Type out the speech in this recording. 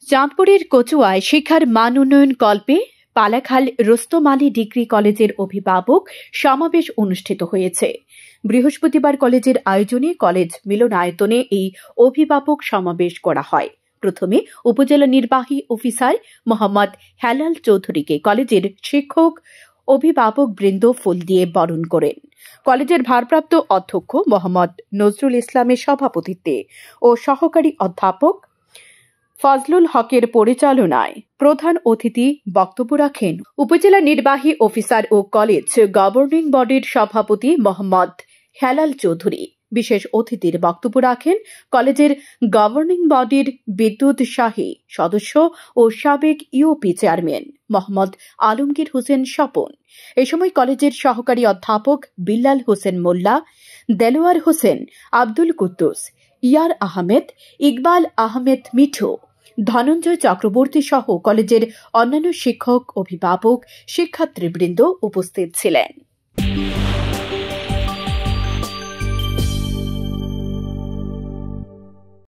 চাঁদপুরের কচুয়ায় শিক্ষার মান উন্নয়ন কল্পে পালাখাল রোস্তম আলী ডিগ্রি কলেজের অভিভাবক সমাবেশ অনুষ্ঠিত হয়েছে। বৃহস্পতিবার কলেজের আয়োজনে কলেজ মিলনায়তনে এই অভিভাবক সমাবেশ করা হয়। প্রথমে উপজেলা নির্বাহী অফিসার মোহাম্মদ হেলাল চৌধুরীকে কলেজের শিক্ষক অভিভাবক বৃন্দ ফুল দিয়ে বরণ করেন। কলেজের ভারপ্রাপ্ত অধ্যক্ষ মোহাম্মদ নজরুল ইসলামের সভাপতিত্বে ও সহকারী অধ্যাপক ফজলুল হকের পরিচালনায় প্রধান অতিথি বক্তব্য রাখেন উপজেলা নির্বাহী অফিসার ও কলেজ গভর্নিং বডির সভাপতি মোহাম্মদ হেলাল চৌধুরী। বিশেষ অতিথির বক্তব্য রাখেন কলেজের গভর্নিং বডির বিদ্যুৎসাহী সদস্য ও সাবেক ইউপি চেয়ারম্যান মোহাম্মদ আলমগীর হোসেন স্বপন। এ সময় কলেজের সহকারী অধ্যাপক বিল্লাল হোসেন মোল্লা, দেলোয়ার হোসেন, আব্দুল কুদ্দুস, ইয়ার আহমেদ, ইকবাল আহমেদ মিঠু, ধনঞ্জয় চক্রবর্তী সহ কলেজের অন্যান্য শিক্ষক, অভিভাবক, শিক্ষার্থীবৃন্দ উপস্থিত ছিলেন।